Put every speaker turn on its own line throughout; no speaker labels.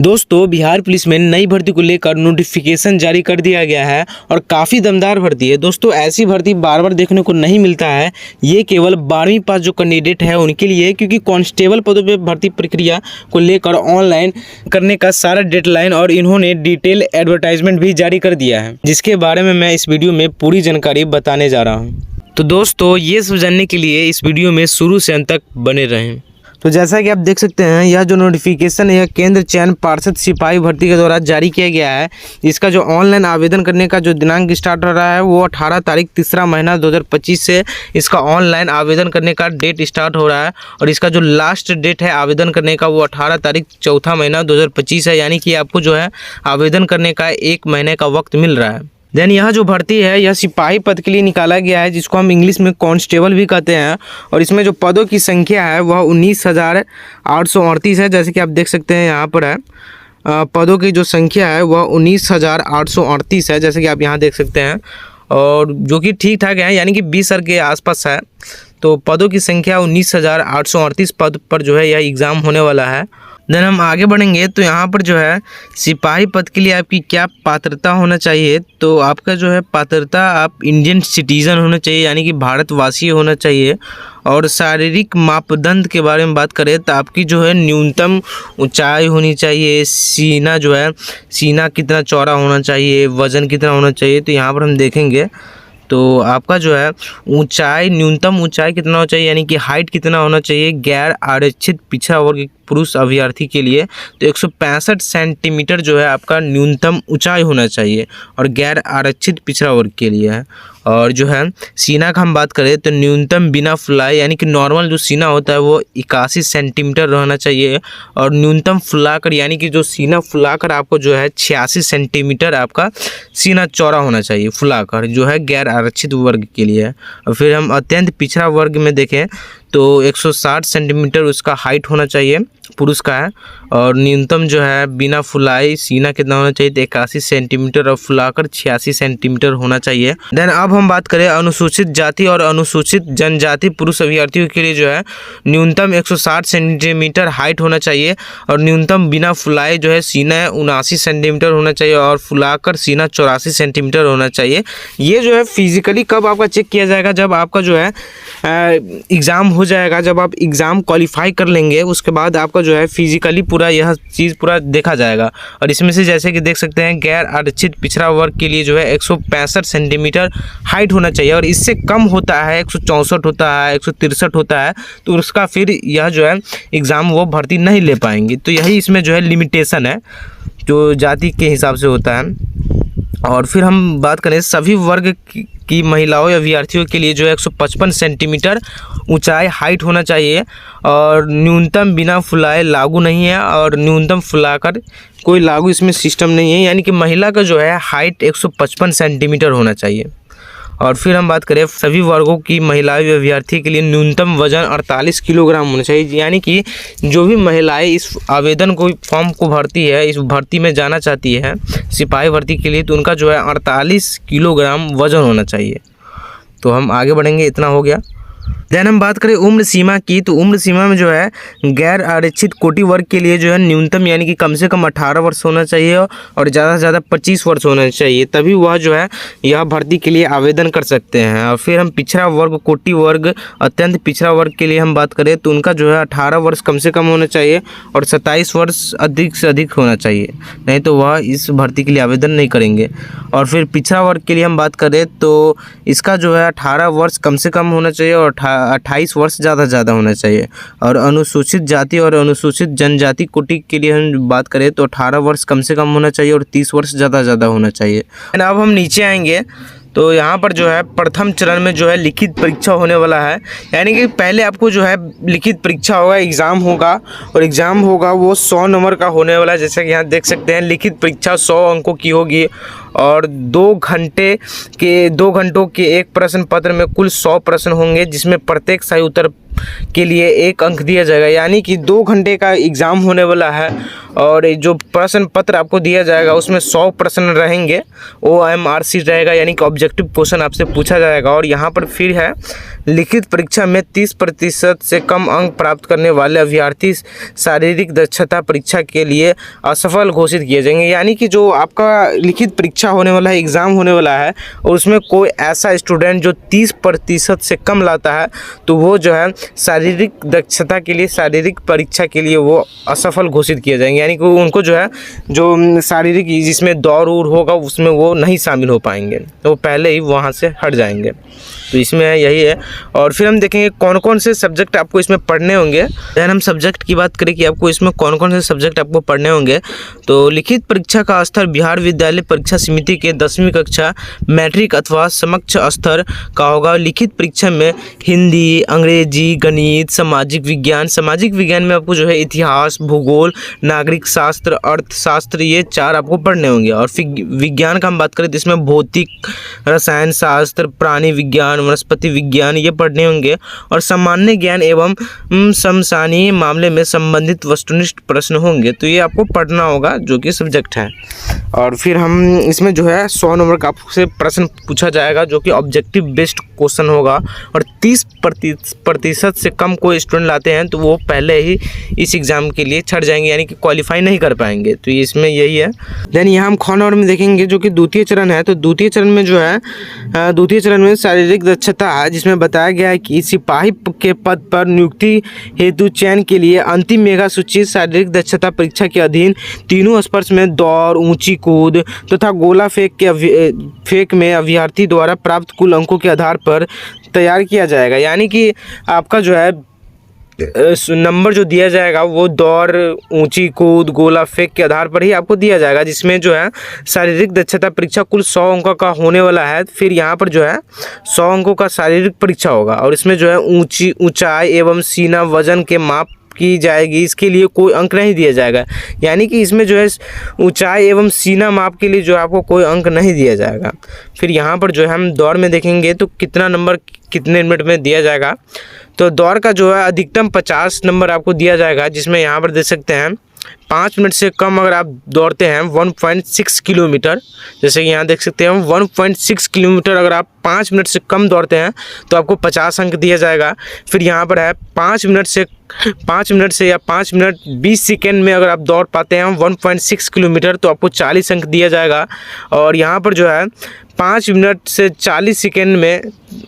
दोस्तों, बिहार पुलिस में नई भर्ती को लेकर नोटिफिकेशन जारी कर दिया गया है और काफ़ी दमदार भर्ती है। दोस्तों, ऐसी भर्ती बार बार देखने को नहीं मिलता है। ये केवल 12वीं पास जो कैंडिडेट है उनके लिए, क्योंकि कांस्टेबल पदों पे भर्ती प्रक्रिया को लेकर ऑनलाइन करने का सारा डेडलाइन और इन्होंने डिटेल एडवर्टाइजमेंट भी जारी कर दिया है, जिसके बारे में मैं इस वीडियो में पूरी जानकारी बताने जा रहा हूँ। तो दोस्तों, ये सब जानने के लिए इस वीडियो में शुरू से अंत तक बने रहें। तो जैसा कि आप देख सकते हैं, यह जो नोटिफिकेशन है केंद्र चयन पार्षद सिपाही भर्ती के द्वारा जारी किया गया है। इसका जो ऑनलाइन आवेदन करने का जो दिनांक स्टार्ट हो रहा है वो 18 तारीख तीसरा महीना 2025 से इसका ऑनलाइन आवेदन करने का डेट स्टार्ट हो रहा है। और इसका जो लास्ट डेट है आवेदन करने का वो 18 तारीख चौथा महीना 2025 है, यानी कि आपको जो है आवेदन करने का 1 महीने का वक्त मिल रहा है। देन यह जो भर्ती है यह सिपाही पद के लिए निकाला गया है, जिसको हम इंग्लिश में कांस्टेबल भी कहते हैं। और इसमें जो पदों की संख्या है वह 19,838 है, जैसे कि आप देख सकते हैं यहाँ पर है। पदों की जो संख्या है वह 19,838 है, जैसे कि आप यहाँ देख सकते हैं, और जो कि ठीक ठाक है, यानी कि 20,000 के आसपास है। तो पदों की संख्या 19,838 पद पर जो है यह एग्ज़ाम होने वाला है। देन हम आगे बढ़ेंगे तो यहाँ पर जो है सिपाही पद के लिए आपकी क्या पात्रता होना चाहिए। तो आपका जो है पात्रता, आप इंडियन सिटीज़न होना चाहिए, यानी कि भारतवासी होना चाहिए। और शारीरिक मापदंड के बारे में बात करें तो आपकी जो है न्यूनतम ऊंचाई होनी चाहिए, सीना जो है सीना कितना चौड़ा होना चाहिए, वज़न कितना होना चाहिए। तो यहाँ पर हम देखेंगे तो आपका जो है ऊंचाई, न्यूनतम ऊंचाई कितना होना चाहिए, यानी कि हाइट कितना होना चाहिए गैर आरक्षित पिछड़ा वर्ग पुरुष अभ्यर्थी के लिए। तो 165 सेंटीमीटर जो है आपका न्यूनतम ऊंचाई होना चाहिए और गैर आरक्षित पिछड़ा वर्ग के लिए है। और जो है सीना का हम बात करें तो न्यूनतम बिना फुलाए, यानी कि नॉर्मल जो सीना होता है वो 81 सेंटीमीटर रहना चाहिए। और न्यूनतम फुलाकर, यानी कि जो सीना फुलाकर आपको जो है 86 सेंटीमीटर आपका सीना चौड़ा होना चाहिए फुलाकर, जो है गैर आरक्षित वर्ग के लिए है। और फिर हम अत्यंत पिछड़ा वर्ग में देखें तो 160 सेंटीमीटर उसका हाइट होना चाहिए, पुरुष का है। और न्यूनतम जो है बिना फुलाई सीना कितना होना चाहिए तो 81 सेंटीमीटर और फुलाकर 86 सेंटीमीटर होना चाहिए। देन अब हम बात करें अनुसूचित जाति और अनुसूचित जनजाति पुरुष अभ्यर्थियों के लिए जो है न्यूनतम 160 सेंटीमीटर हाइट होना चाहिए और न्यूनतम बिना फुलाए जो है सीना 79 सेंटीमीटर होना चाहिए और फुलाकर सीना 84 सेंटीमीटर होना चाहिए। ये जो है फिजिकली कब आपका चेक किया जाएगा, जब आपका जो है एग्ज़ाम हो जाएगा, जब आप एग्ज़ाम क्वालिफाई कर लेंगे उसके बाद आपका जो है फिजिकली पूरा यह चीज़ पूरा देखा जाएगा। और इसमें से जैसे कि देख सकते हैं गैर आरक्षित पिछड़ा वर्ग के लिए जो है 165 सेंटीमीटर हाइट होना चाहिए और इससे कम होता है 164 होता है, 163 होता है, तो उसका फिर यह जो है एग्ज़ाम वो भर्ती नहीं ले पाएंगे। तो यही इसमें जो है लिमिटेशन है जो जाति के हिसाब से होता है। और फिर हम बात करें सभी वर्ग की महिलाओं या अभ्यर्थियों के लिए जो है 155 सेंटीमीटर ऊंचाई हाइट होना चाहिए और न्यूनतम बिना फुलाए लागू नहीं है और न्यूनतम फुलाकर कोई लागू इसमें सिस्टम नहीं है, यानी कि महिला का जो है हाइट 155 सेंटीमीटर होना चाहिए। और फिर हम बात करें सभी वर्गों की महिलाएं अभ्यर्थी के लिए न्यूनतम वजन 48 किलोग्राम होना चाहिए, यानी कि जो भी महिलाएं इस आवेदन को फॉर्म को भरती है, इस भर्ती में जाना चाहती है सिपाही भर्ती के लिए, तो उनका जो है 48 किलोग्राम वजन होना चाहिए। तो हम आगे बढ़ेंगे, इतना हो गया। देन हम बात करें उम्र सीमा की, तो उम्र सीमा में जो है गैर आरक्षित कोटि वर्ग के लिए जो है न्यूनतम यानी कि कम से कम 18 वर्ष होना चाहिए और ज़्यादा से ज़्यादा 25 वर्ष होना चाहिए, तभी वह जो है यह भर्ती के लिए आवेदन कर सकते हैं। और फिर हम पिछड़ा वर्ग, कोटि वर्ग, अत्यंत पिछड़ा वर्ग के लिए हम बात करें तो उनका जो है 18 वर्ष कम से कम होना चाहिए और 27 वर्ष अधिक से अधिक होना चाहिए, नहीं तो वह इस भर्ती के लिए आवेदन नहीं करेंगे। और फिर पिछड़ा वर्ग के लिए हम बात करें तो इसका जो है 18 वर्ष कम से कम होना चाहिए और 28 वर्ष ज़्यादा होना चाहिए। और अनुसूचित जाति और अनुसूचित जनजाति कोटि के लिए हम बात करें तो 18 वर्ष कम से कम होना चाहिए और 30 वर्ष ज़्यादा होना चाहिए। अब हम नीचे आएंगे तो यहाँ पर जो है प्रथम चरण में जो है लिखित परीक्षा होने वाला है, यानी कि पहले आपको जो है लिखित परीक्षा होगा, एग्ज़ाम होगा और एग्ज़ाम होगा वो 100 नंबर का होने वाला है। जैसे कि यहाँ देख सकते हैं लिखित परीक्षा 100 अंकों की होगी और 2 घंटों के एक प्रश्न पत्र में कुल 100 प्रश्न होंगे, जिसमें प्रत्येक सही उत्तर के लिए 1 अंक दिया जाएगा, यानी कि 2 घंटे का एग्ज़ाम होने वाला है। और जो प्रश्न पत्र आपको दिया जाएगा उसमें 100 प्रश्न रहेंगे, OMRC रहेगा, यानी कि ऑब्जेक्टिव क्वेश्चन आपसे पूछा जाएगा। और यहाँ पर फिर है लिखित परीक्षा में 30% से कम अंक प्राप्त करने वाले अभ्यर्थी शारीरिक दक्षता परीक्षा के लिए असफल घोषित किए जाएंगे। यानी कि जो आपका लिखित परीक्षा होने वाला है, एग्ज़ाम होने वाला है, और उसमें कोई ऐसा स्टूडेंट जो 30% से कम लाता है तो वो जो है शारीरिक दक्षता के लिए, शारीरिक परीक्षा के लिए वो असफल घोषित किए जाएंगे। यानी कि उनको जो है जो शारीरिक जिसमें दौड़ उड़ होगा उसमें वो नहीं शामिल हो पाएंगे, तो वो पहले ही वहाँ से हट जाएंगे। तो इसमें यही है। और फिर हम देखेंगे कौन कौन से सब्जेक्ट आपको इसमें पढ़ने होंगे। दैन हम सब्जेक्ट की बात करें कि आपको इसमें कौन कौन से सब्जेक्ट आपको पढ़ने होंगे, तो लिखित परीक्षा का स्तर बिहार विद्यालय परीक्षा समिति के 10वीं कक्षा मैट्रिक अथवा समकक्ष स्तर का होगा। लिखित परीक्षा में हिंदी, अंग्रेजी, गणित, सामाजिक विज्ञान में आपको जो है इतिहास, भूगोल, नागरिक शास्त्र, अर्थशास्त्र, ये 4 आपको पढ़ने होंगे। और फिर विज्ञान का हम बात करें तो इसमें भौतिक, रसायन शास्त्र, प्राणी विज्ञान, वनस्पति विज्ञान ये पढ़ने होंगे। और सामान्य ज्ञान एवं समसामयिक मामले में संबंधित वस्तुनिष्ठ प्रश्न होंगे, तो ये आपको पढ़ना होगा जो कि सब्जेक्ट है। और फिर हम इसमें जो है 100 नंबर का आपसे प्रश्न पूछा जाएगा जो कि ऑब्जेक्टिव बेस्ड क्वेश्चन होगा। और 30% से कम कोई स्टूडेंट लाते हैं तो वो पहले ही इस एग्ज़ाम के लिए छट जाएंगे, यानी कि क्वालिफाई नहीं कर पाएंगे। तो इसमें यही है। देन यहाँ हम ख नंबर में देखेंगे जो कि द्वितीय चरण है। तो द्वितीय चरण में जो है द्वितीय चरण में शारीरिक दक्षता है, जिसमें बताया गया है कि सिपाही के पद पर नियुक्ति हेतु चयन के लिए अंतिम मेगा सूची शारीरिक दक्षता परीक्षा के अधीन तीनों स्पर्श में दौड़, ऊंची कूद तथा गोला फेंक में अभ्यर्थी द्वारा प्राप्त कुल अंकों के आधार पर तैयार किया जाएगा। यानी कि आपका जो है नंबर जो दिया जाएगा वो दौड़, ऊंची कूद, गोला फेंक के आधार पर ही आपको दिया जाएगा, जिसमें जो है शारीरिक दक्षता परीक्षा कुल 100 अंकों का होने वाला है। फिर यहाँ पर जो है 100 अंकों का शारीरिक परीक्षा होगा और इसमें जो है ऊंचाई एवं सीना वजन के माप की जाएगी, इसके लिए कोई अंक नहीं दिया जाएगा। यानी कि इसमें जो है ऊंचाई एवं सीना माप के लिए जो आपको कोई अंक नहीं दिया जाएगा। फिर यहाँ पर जो है हम दौड़ में देखेंगे तो कितना नंबर कितने मिनट में दिया जाएगा। तो दौड़ का जो है अधिकतम 50 नंबर आपको दिया जाएगा, जिसमें यहाँ पर देख सकते हैं 5 मिनट से कम अगर आप दौड़ते हैं 1.6 किलोमीटर, जैसे कि यहाँ देख सकते हैं 1.6 किलोमीटर अगर आप 5 मिनट से कम दौड़ते हैं तो आपको 50 अंक दिया जाएगा। फिर यहाँ पर है 5 मिनट से या 5 मिनट 20 सेकेंड में अगर आप दौड़ पाते हैं 1.6 किलोमीटर तो आपको 40 अंक दिया जाएगा। और यहाँ पर जो है 5 मिनट से 40 सेकेंड में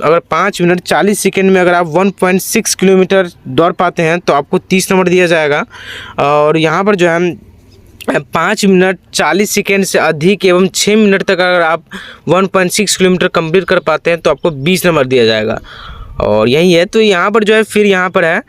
अगर 5 मिनट 40 सेकेंड में अगर आप 1.6 किलोमीटर दौड़ पाते हैं तो आपको 30 नंबर दिया जाएगा। और यहाँ पर जो है 5 मिनट 40 सेकेंड से अधिक एवं 6 मिनट तक अगर आप 1.6 किलोमीटर कंप्लीट कर पाते हैं तो आपको 20 नंबर दिया जाएगा। और यही है। तो यहाँ पर जो है फिर यहाँ पर है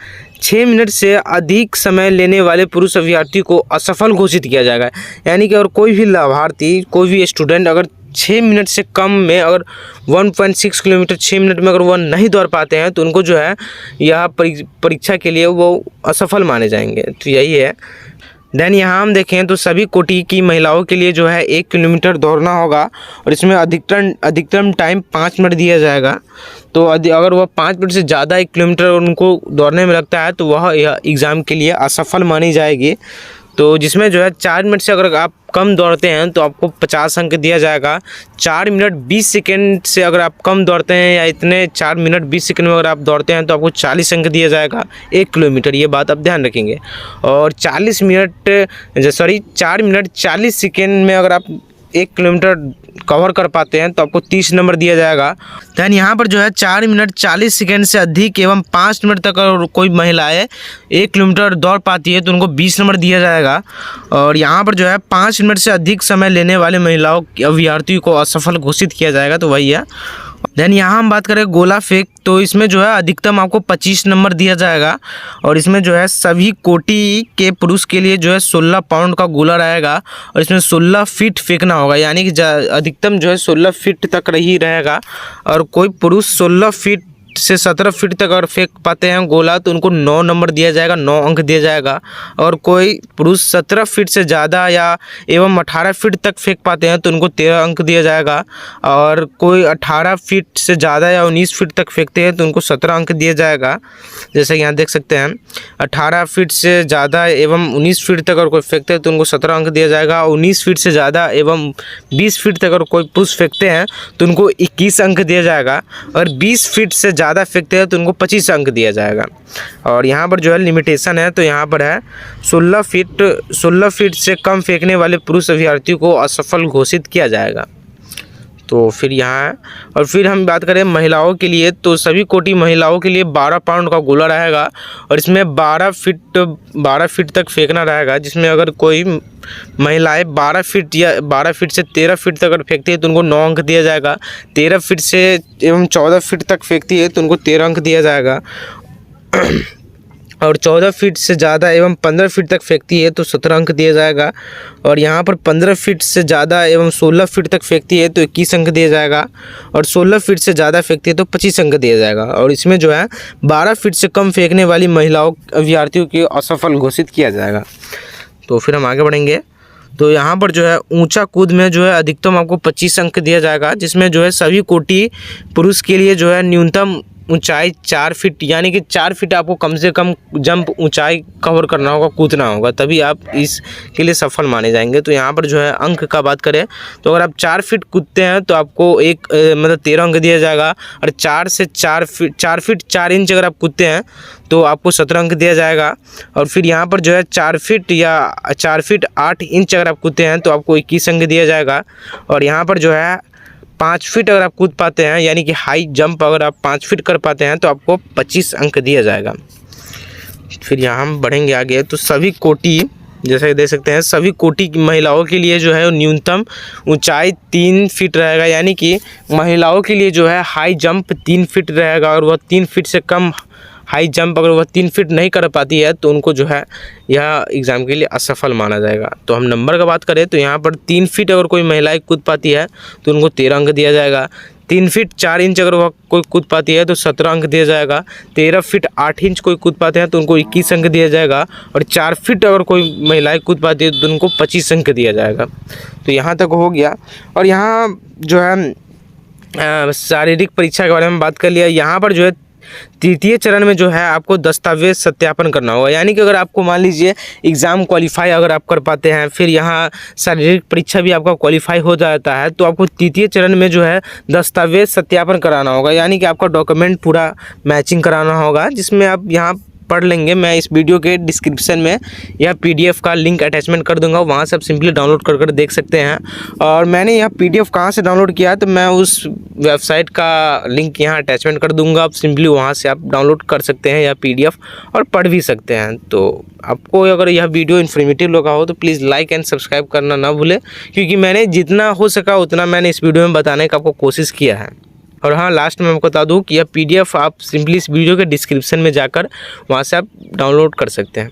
6 मिनट से अधिक समय लेने वाले पुरुष अभ्यर्थी को असफल घोषित किया जाएगा। यानी कि अगर कोई भी लाभार्थी, कोई भी स्टूडेंट अगर 6 मिनट से कम में अगर 1.6 किलोमीटर 6 मिनट में अगर वो नहीं दौड़ पाते हैं तो उनको जो है यह परीक्षा के लिए वो असफल माने जाएंगे। तो यही है। देन यहाँ हम देखें तो सभी कोटि की महिलाओं के लिए जो है 1 किलोमीटर दौड़ना होगा और इसमें अधिकतम टाइम 5 मिनट दिया जाएगा। तो अगर वह 5 मिनट से ज़्यादा 1 किलोमीटर उनको दौड़ने में लगता है तो वह यह एग्ज़ाम के लिए असफल मानी जाएगी। तो जिसमें जो है 4 मिनट से अगर आप कम दौड़ते हैं तो आपको 50 अंक दिया जाएगा। 4 मिनट 20 सेकेंड से अगर आप कम दौड़ते हैं या इतने 4 मिनट 20 सेकेंड में अगर आप दौड़ते हैं तो आपको 40 अंक दिया जाएगा 1 किलोमीटर, ये बात आप ध्यान रखेंगे। और 4 मिनट 40 सेकेंड में अगर आप 1 किलोमीटर कवर कर पाते हैं तो आपको 30 नंबर दिया जाएगा। दैन यहाँ पर जो है 4 मिनट 40 सेकेंड से अधिक एवं 5 मिनट तक अगर कोई महिलाएं 1 किलोमीटर दौड़ पाती है तो उनको 20 नंबर दिया जाएगा। और यहाँ पर जो है 5 मिनट से अधिक समय लेने वाले महिलाओं अभ्यर्थियों को असफल घोषित किया जाएगा। तो वही है। देन यहाँ हम बात करें गोला फेंक, तो इसमें जो है अधिकतम आपको 25 नंबर दिया जाएगा। और इसमें जो है सभी कोटि के पुरुष के लिए जो है 16 पाउंड का गोला रहेगा और इसमें 16 फीट फेंकना होगा। यानी कि अधिकतम जो है 16 फीट तक ही रहेगा। और कोई पुरुष 16 फीट से 17 फीट तक अगर फेंक पाते हैं गोला तो उनको 9 नंबर दिया जाएगा, 9 अंक दिया जाएगा। और कोई पुरुष 17 फीट से ज़्यादा या एवं 18 फीट तक फेंक पाते हैं तो उनको 13 अंक दिया जाएगा। और कोई 18 फीट से ज़्यादा या 19 फीट तक फेंकते हैं तो उनको 17 अंक दिया जाएगा। जैसे यहाँ देख सकते हैं 18 फीट से ज़्यादा एवं 19 फीट तक अगर कोई फेंकते हैं तो उनको 17 अंक दिया जाएगा। 19 फीट से ज़्यादा एवं 20 फीट तक अगर कोई पुरुष फेंकते हैं तो उनको 21 अंक दिया जाएगा। और 20 फीट से ज़्यादा फेंकते हैं तो उनको 25 अंक दिया जाएगा। और यहाँ पर जो है लिमिटेशन है, तो यहाँ पर है 16 फीट से कम फेंकने वाले पुरुष अभ्यर्थी को असफल घोषित किया जाएगा। तो फिर यहाँ है। और फिर हम बात करें महिलाओं के लिए, तो सभी कोटि महिलाओं के लिए 12 पाउंड का गोला रहेगा और इसमें 12 फीट तक फेंकना रहेगा, जिसमें अगर कोई महिलाएं 12 फीट या 12 फीट से 13 फीट तक अगर फेंकती है तो उनको 9 अंक दिया जाएगा। 13 फीट से एवं 14 फीट तक फेंकती है तो उनको 13 अंक दिया जाएगा। और 14 फीट से ज़्यादा एवं 15 फीट तक फेंकती है तो 17 अंक दिया जाएगा। और यहाँ पर 15 फीट से ज़्यादा एवं 16 फीट तक फेंकती है तो 21 अंक दिया जाएगा। और 16 फीट से ज़्यादा फेंकती है तो 25 अंक दिया जाएगा। और इसमें जो है 12 फीट से कम फेंकने वाली महिलाओं अभ्यर्थियों को असफल घोषित किया जाएगा। तो फिर हम आगे बढ़ेंगे। तो यहाँ पर जो है ऊंचा कूद में जो है अधिकतम आपको 25 अंक दिया जाएगा, जिसमें जो है सभी कोटि पुरुष के लिए जो है न्यूनतम ऊंचाई 4 फीट, यानी कि 4 फीट आपको कम से कम जंप ऊंचाई कवर करना होगा, कूदना होगा, तभी आप इसके लिए सफल माने जाएंगे। तो यहाँ पर जो है अंक का बात करें तो अगर आप 4 फीट कूदते हैं तो आपको मतलब 13 अंक दिया जाएगा। और 4 फीट 4 इंच अगर आप कूदते हैं तो आपको 17 अंक दिया जाएगा। और फिर यहाँ पर जो है 4 फीट 8 इंच अगर आप कूदते हैं तो आपको 21 अंक दिया जाएगा। और यहाँ पर जो है 5 फीट अगर आप कूद पाते हैं, यानी कि हाई जंप अगर आप 5 फीट कर पाते हैं तो आपको 25 अंक दिया जाएगा। फिर यहाँ हम बढ़ेंगे आगे। तो सभी कोटि, जैसा कि देख सकते हैं, सभी कोटि की महिलाओं के लिए जो है न्यूनतम ऊंचाई 3 फीट रहेगा, यानी कि महिलाओं के लिए जो है हाई जंप 3 फीट रहेगा। और वह 3 फीट से कम हाई जंप अगर वह 3 फीट नहीं कर पाती है तो उनको जो है यह एग्ज़ाम के लिए असफल माना जाएगा। तो हम नंबर का बात करें तो यहाँ पर 3 फीट अगर कोई महिलाएं कूद पाती है तो उनको 13 अंक दिया जाएगा। 3 फीट 4 इंच अगर वह कोई कूद पाती है तो 17 अंक दिया जाएगा। 13 फीट 8 इंच कोई कूद पाते हैं तो उनको 21 अंक दिया जाएगा। और 4 फीट अगर कोई महिलाएं कूद पाती है तो उनको 25 अंक दिया जाएगा। तो यहाँ तक हो गया। और यहाँ जो है शारीरिक परीक्षा के बारे में बात कर लिया। यहाँ पर जो है तृतीय चरण में जो है आपको दस्तावेज सत्यापन करना होगा, यानी कि अगर आपको मान लीजिए एग्ज़ाम क्वालिफाई अगर आप कर पाते हैं, फिर यहाँ शारीरिक परीक्षा भी आपका क्वालिफाई हो जाता है, तो आपको तृतीय चरण में जो है दस्तावेज सत्यापन कराना होगा, यानी कि आपका डॉक्यूमेंट पूरा मैचिंग कराना होगा, जिसमें आप यहाँ पढ़ लेंगे। मैं इस वीडियो के डिस्क्रिप्शन में यह PDF का लिंक अटैचमेंट कर दूंगा, वहाँ से आप सिंपली डाउनलोड कर देख सकते हैं। और मैंने यह PDF कहाँ से डाउनलोड किया तो मैं उस वेबसाइट का लिंक यहाँ अटैचमेंट कर दूंगा, आप सिंपली वहाँ से आप डाउनलोड कर सकते हैं यह PDF और पढ़ भी सकते हैं। तो आपको अगर यह वीडियो इन्फॉर्मेटिव लगा हो तो प्लीज़ लाइक एंड सब्सक्राइब करना ना भूलें, क्योंकि मैंने जितना हो सका उतना मैंने इस वीडियो में बताने का आपको कोशिश किया है। और हाँ, लास्ट में मैं आपको बता दूं कि यह PDF आप सिंपली इस वीडियो के डिस्क्रिप्शन में जाकर वहाँ से आप डाउनलोड कर सकते हैं।